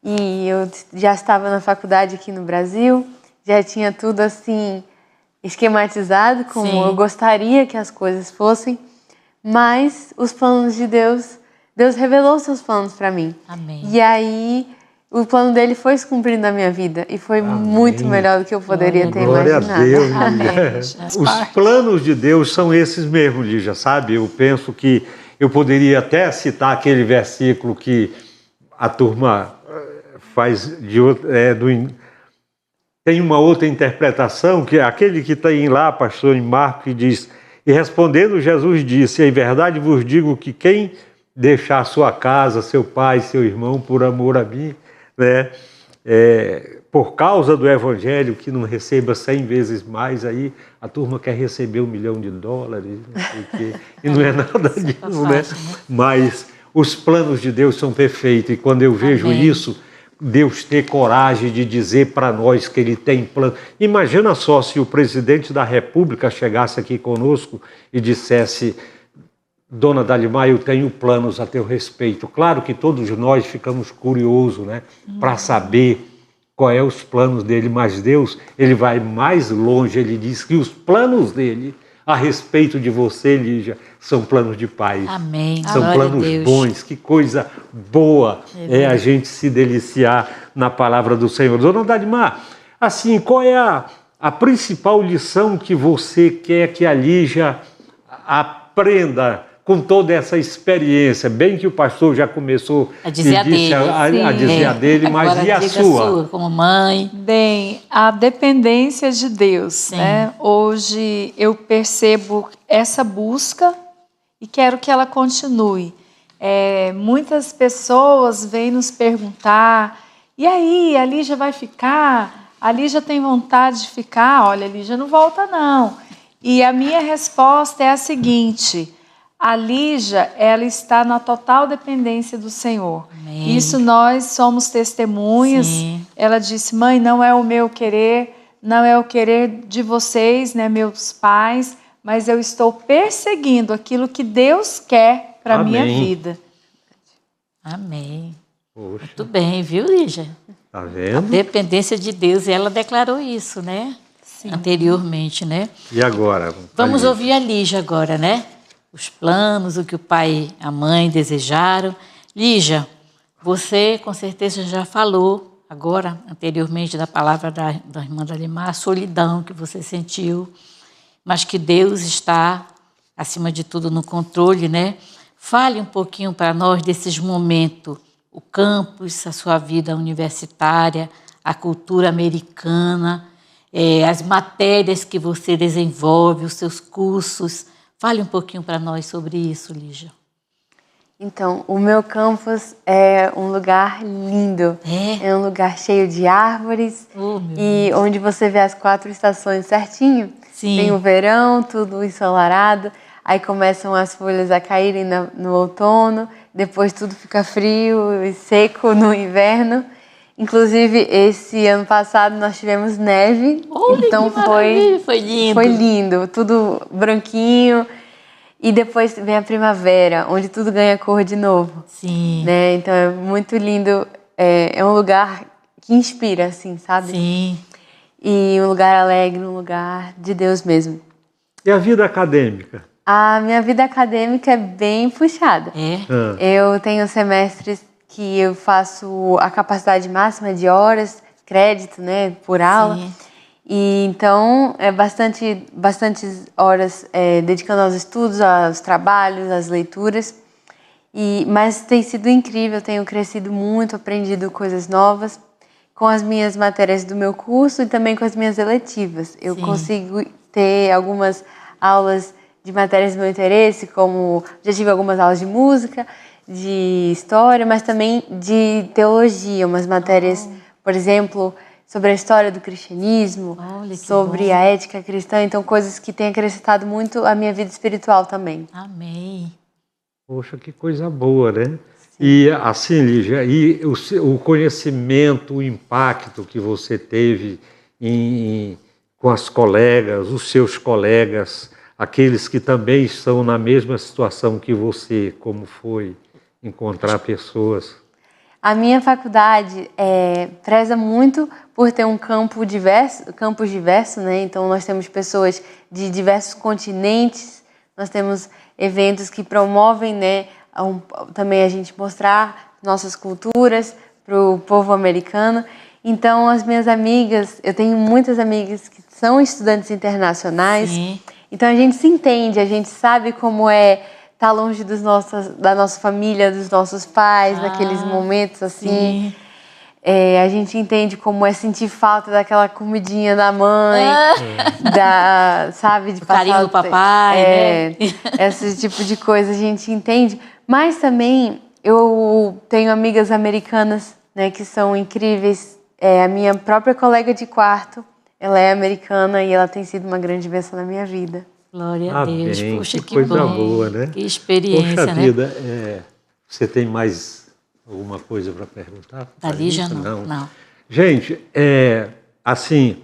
e eu já estava na faculdade aqui no Brasil, já tinha tudo assim esquematizado como Sim. eu gostaria que as coisas fossem, mas os planos de Deus revelou seus planos para mim. Amém. E aí o plano dele foi se cumprir na minha vida e foi muito melhor do que eu poderia ter Glória imaginado. a Deus, Amém. Lígia. Os planos de Deus são esses mesmos, Lígia, sabe? Eu penso que eu poderia até citar aquele versículo que a turma faz tem uma outra interpretação, que é aquele que tem lá, pastor, em Marcos, que diz: e respondendo Jesus disse, em verdade vos digo que quem deixar sua casa, seu pai, seu irmão, por amor a mim, né, por causa do evangelho, que não receba 100 vezes mais, aí a turma quer receber $1 milhão, não sei o quê, e não é nada disso, né? Mas os planos de Deus são perfeitos, e quando eu vejo Amém. isso, Deus ter coragem de dizer para nós que Ele tem plano. Imagina só se o presidente da República chegasse aqui conosco e dissesse: Dona Dalimar, eu tenho planos a teu respeito. Claro que todos nós ficamos curiosos, né, para saber qual é os planos dele, mas Deus, Ele vai mais longe. Ele diz que os planos dele a respeito de você, Lígia, são planos de paz. Amém. São Glória planos a Deus. bons. Que coisa boa é a gente se deliciar na palavra do Senhor. Dona Dalimar, assim, qual é a principal lição que você quer que a Lígia aprenda com toda essa experiência? Bem que o pastor já começou A dizer a dele. a dizer a dele, mas Agora e a diga sua? como mãe? Bem, a dependência de Deus, Sim. né? Hoje eu percebo essa busca e quero que ela continue. Muitas pessoas vêm nos perguntar: e aí, a Lígia vai ficar? A Lígia tem vontade de ficar? Olha, a Lígia não volta não. E a minha resposta é a seguinte: a Lígia, ela está na total dependência do Senhor. Amém. Isso nós somos testemunhas. Sim. Ela disse: mãe, não é o meu querer, não é o querer de vocês, né, meus pais, mas eu estou perseguindo aquilo que Deus quer para a minha Amém. vida. Amém. Poxa, Muito bem, viu, Lígia? tá A vendo? dependência de Deus, e ela declarou isso, né? Sim. Anteriormente, né? E agora? Vamos Lígia? ouvir a Lígia agora, né? Os planos, o que o pai e a mãe desejaram. Lígia, você com certeza já falou agora, anteriormente, da palavra da irmã Dalimar, a solidão que você sentiu, mas que Deus está, acima de tudo, no controle, né? Fale um pouquinho para nós desses momentos, o campus, a sua vida universitária, a cultura americana, as matérias que você desenvolve, os seus cursos. Fale um pouquinho para nós sobre isso, Lígia. Então, o meu campus é um lugar lindo. É um lugar cheio de árvores e onde você vê as 4 estações certinho. Sim. Tem o verão, tudo ensolarado. Aí começam as folhas a caírem no outono. Depois tudo fica frio e seco no inverno. Inclusive, esse ano passado nós tivemos neve. Olha, então que maravilha, foi lindo. Foi lindo, tudo branquinho. E depois vem a primavera, onde tudo ganha cor de novo. Sim. Né? Então é muito lindo. É um lugar que inspira, assim, sabe? Sim. E um lugar alegre, um lugar de Deus mesmo. E a vida acadêmica? A minha vida acadêmica é bem puxada. Eu tenho semestres que eu faço a capacidade máxima de horas, crédito, né, por aula. Sim. E então, bastantes horas dedicando aos estudos, aos trabalhos, às leituras. Mas tem sido incrível, tenho crescido muito, aprendido coisas novas com as minhas matérias do meu curso e também com as minhas eletivas. Eu consigo ter algumas aulas de matérias do meu interesse, como já tive algumas aulas de música, de história, mas também de teologia, umas matérias, por exemplo, sobre a história do cristianismo, sobre a ética cristã, então coisas que têm acrescentado muito à minha vida espiritual também. Amém. Poxa, que coisa boa, né? Sim. E assim, Lígia, e o conhecimento, o impacto que você teve com as colegas, os seus colegas, aqueles que também estão na mesma situação que você, como foi encontrar pessoas? A minha faculdade preza muito por ter um campus diverso, né? Então nós temos pessoas de diversos continentes, nós temos eventos que promovem, né, também a gente mostrar nossas culturas para o povo americano. Então as minhas amigas, eu tenho muitas amigas que são estudantes internacionais. Sim. Então a gente se entende, a gente sabe como é estar longe da nossa família, dos nossos pais, naqueles momentos assim. Sim. A gente entende como é sentir falta daquela comidinha da mãe, sabe, de passar carinho do papai, né? Esse tipo de coisa a gente entende. Mas também eu tenho amigas americanas, né, que são incríveis. A minha própria colega de quarto, ela é americana e ela tem sido uma grande bênção na minha vida. Glória a Deus. Bem, Poxa, que coisa bom. boa, né? Que experiência, Poxa vida, você tem mais alguma coisa para perguntar? Ali já não. Gente, assim,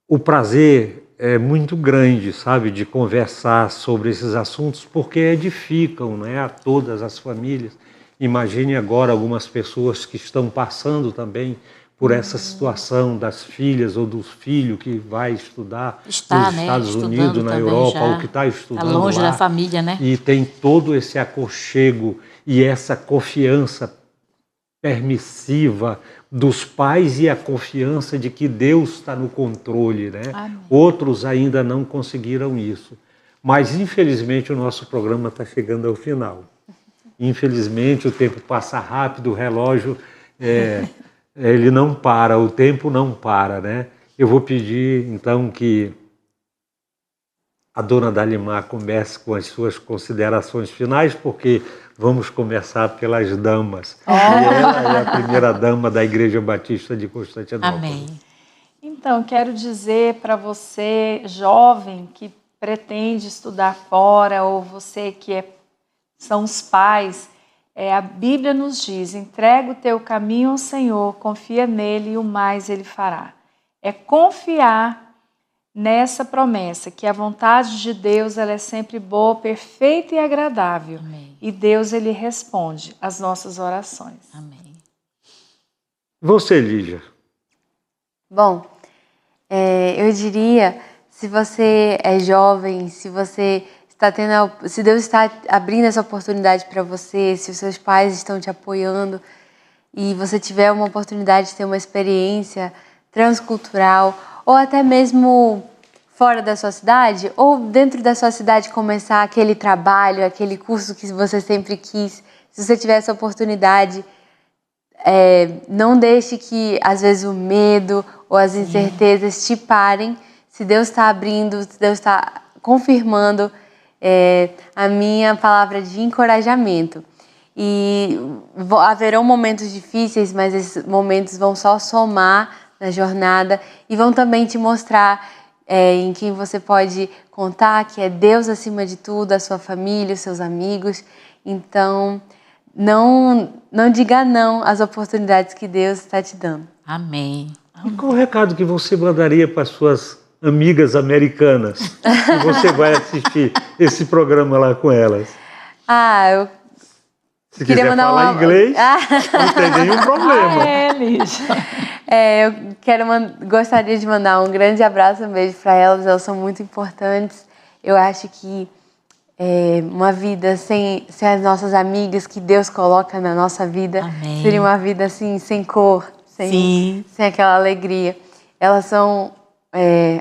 o prazer é muito grande, sabe, de conversar sobre esses assuntos, porque edificam, né, a todas as famílias. Imagine agora algumas pessoas que estão passando também por essa situação das filhas ou dos filhos que vai estudar nos Estados Unidos, na Europa, ou que está estudando lá. Longe da família, né? E tem todo esse aconchego e essa confiança permissiva dos pais e a confiança de que Deus está no controle, né? Amém. Outros ainda não conseguiram isso. Mas, infelizmente, o nosso programa está chegando ao final. Infelizmente, o tempo passa rápido, o relógio... ele não para, o tempo não para, né? Eu vou pedir, então, que a dona Dalimar comece com as suas considerações finais, porque vamos começar pelas damas. E ela é a primeira dama da Igreja Batista de Constantinopla. Amém. Então, quero dizer para você, jovem, que pretende estudar fora, ou você que são os pais... a Bíblia nos diz, entrega o teu caminho ao Senhor, confia nele e o mais ele fará. É confiar nessa promessa, que a vontade de Deus ela é sempre boa, perfeita e agradável. Amém. E Deus ele responde às nossas orações. Amém. Você, Lígia? Bom, eu diria, se você é jovem, se Deus está abrindo essa oportunidade para você, se os seus pais estão te apoiando e você tiver uma oportunidade de ter uma experiência transcultural ou até mesmo fora da sua cidade ou dentro da sua cidade começar aquele trabalho, aquele curso que você sempre quis, se você tiver essa oportunidade, não deixe que às vezes o medo ou as incertezas te parem. Se Deus está abrindo, se Deus está confirmando a minha palavra de encorajamento. E haverão momentos difíceis, mas esses momentos vão só somar na jornada e vão também te mostrar em quem você pode contar, que é Deus acima de tudo, a sua família, os seus amigos. Então, não diga não às oportunidades que Deus está te dando. Amém. E qual o recado que você mandaria para as suas amigas americanas que você vai assistir esse programa lá com elas? Eu Se quiser falar inglês, não tem nenhum problema. Eu gostaria de mandar um grande abraço, um beijo para elas são muito importantes. Eu acho que uma vida sem as nossas amigas que Deus coloca na nossa vida, Amém. Seria uma vida assim, sem cor, sem aquela alegria. Elas são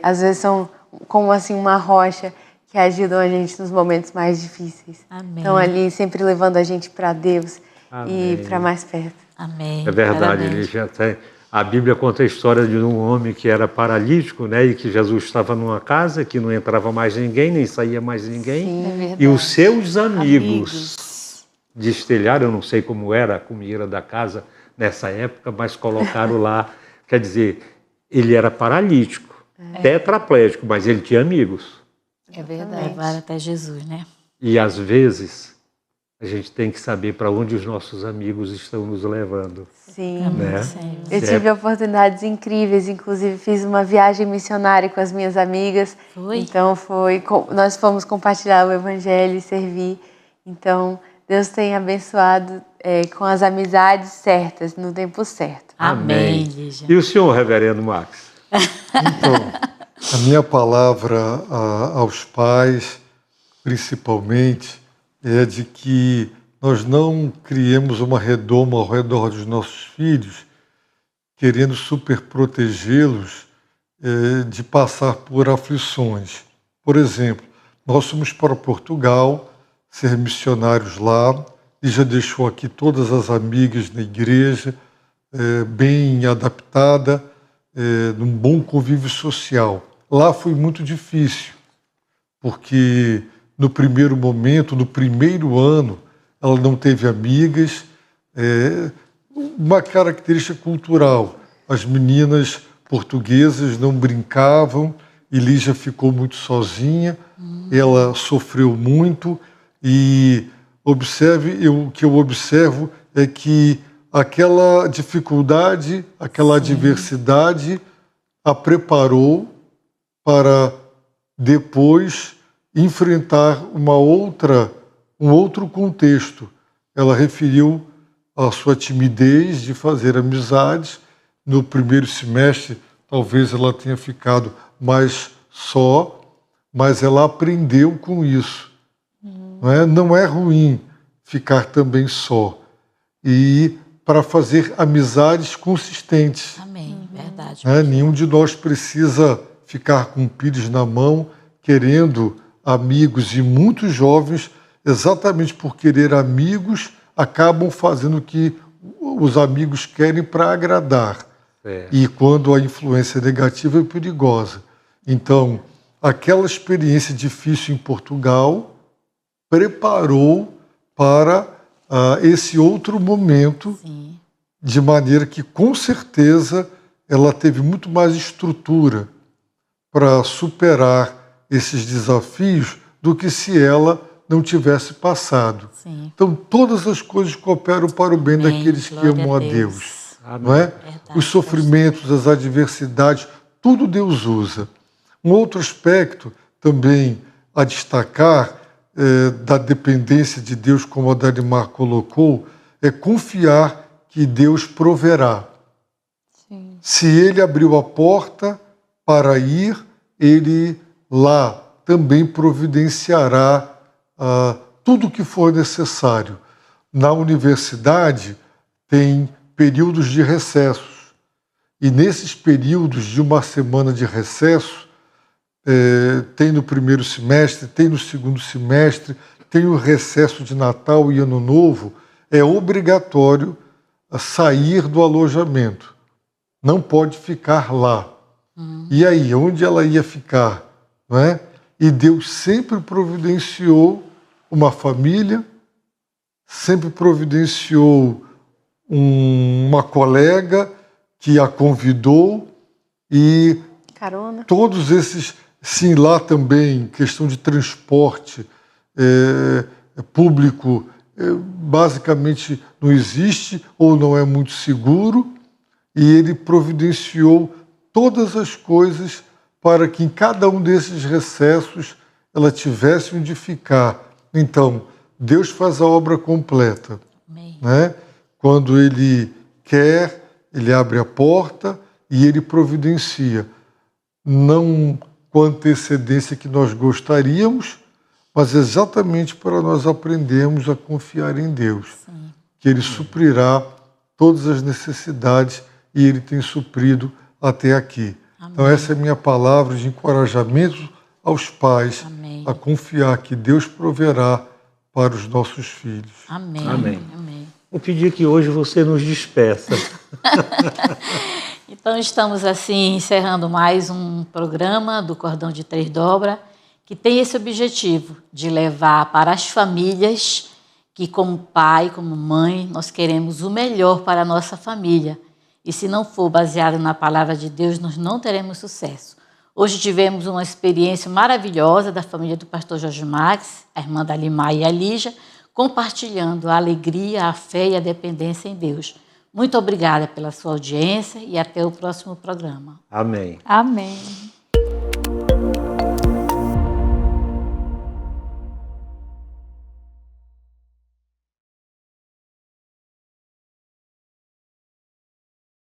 às vezes são como assim uma rocha que ajudam a gente nos momentos mais difíceis. Amém. Estão ali sempre levando a gente para Deus Amém. e para mais perto. Amém. É verdade, Parabéns. Lígia. A Bíblia conta a história de um homem que era paralítico, né, e que Jesus estava numa casa, que não entrava mais ninguém, nem saía mais ninguém. Sim. É verdade. E os seus amigos destelharam, eu não sei como era a comida da casa nessa época, mas colocaram lá, quer dizer, ele era paralítico, tetraplégico, mas ele tinha amigos. É verdade. Levaram até Jesus, né? E às vezes a gente tem que saber para onde os nossos amigos estão nos levando. Sim. Né? Senhor. Eu tive oportunidades incríveis, inclusive fiz uma viagem missionária com as minhas amigas. Foi? Então nós fomos compartilhar o Evangelho e servir. Então Deus tem abençoado com as amizades certas, no tempo certo. Amém, Lígia. E o senhor, reverendo Max? Então, a minha palavra aos pais, principalmente, é de que nós não criemos uma redoma ao redor dos nossos filhos, querendo superprotegê-los de passar por aflições. Por exemplo, nós fomos para Portugal ser missionários lá, e já deixou aqui todas as amigas na igreja, bem adaptada, num bom convívio social. Lá foi muito difícil, porque no primeiro momento, no primeiro ano, ela não teve amigas. Uma característica cultural, as meninas portuguesas não brincavam, e Lígia ficou muito sozinha, ela sofreu muito, e o que eu observo é que aquela dificuldade, aquela adversidade a preparou para depois enfrentar um outro contexto. Ela referiu a sua timidez de fazer amizades. No primeiro semestre, talvez ela tenha ficado mais só, mas ela aprendeu com isso. Não é ruim ficar também só. E para fazer amizades consistentes. Amém, verdade. Nenhum de nós precisa ficar com pires na mão, querendo amigos, e muitos jovens, exatamente por querer amigos, acabam fazendo o que os amigos querem para agradar. E quando a influência negativa é perigosa. Então, aquela experiência difícil em Portugal preparou para esse outro momento, Sim. de maneira que, com certeza, ela teve muito mais estrutura para superar esses desafios do que se ela não tivesse passado. Sim. Então, todas as coisas cooperam para o bem Amém. daqueles que Glória amam a a Deus. Deus. Não é? Verdade. Os sofrimentos, as adversidades, tudo Deus usa. Um outro aspecto também a destacar da dependência de Deus, como a Dalimar colocou, é confiar que Deus proverá. Sim. Se Ele abriu a porta para ir, Ele lá também providenciará tudo o que for necessário. Na universidade tem períodos de recessos, e nesses períodos de uma semana de recesso, tem no primeiro semestre, tem no segundo semestre, tem o recesso de Natal e Ano Novo, é obrigatório sair do alojamento. Não pode ficar lá. E aí, onde ela ia ficar? Não é? E Deus sempre providenciou uma família, sempre providenciou uma colega que a convidou, e Carona. todos esses, sim, lá também, questão de transporte público, basicamente não existe ou não é muito seguro, e ele providenciou todas as coisas para que em cada um desses recessos ela tivesse onde ficar. Então, Deus faz a obra completa. Amém. Né? Quando Ele quer, Ele abre a porta e Ele providencia. Não com a antecedência que nós gostaríamos, mas exatamente para nós aprendermos a confiar em Deus. Sim. Que Ele suprirá todas as necessidades, e Ele tem suprido até aqui. Então essa é a minha palavra de encorajamento aos pais Amém. a confiar que Deus proverá para os nossos filhos. Amém. Amém. Amém. Vou pedir que hoje você nos despeça. Então, estamos assim encerrando mais um programa do Cordão de Três Dobras, que tem esse objetivo de levar para as famílias que, como pai, como mãe, nós queremos o melhor para a nossa família. E se não for baseado na palavra de Deus, nós não teremos sucesso. Hoje tivemos uma experiência maravilhosa da família do pastor Jorge Max, a irmã da Limar e a Lígia, compartilhando a alegria, a fé e a dependência em Deus. Muito obrigada pela sua audiência e até o próximo programa. Amém. Amém.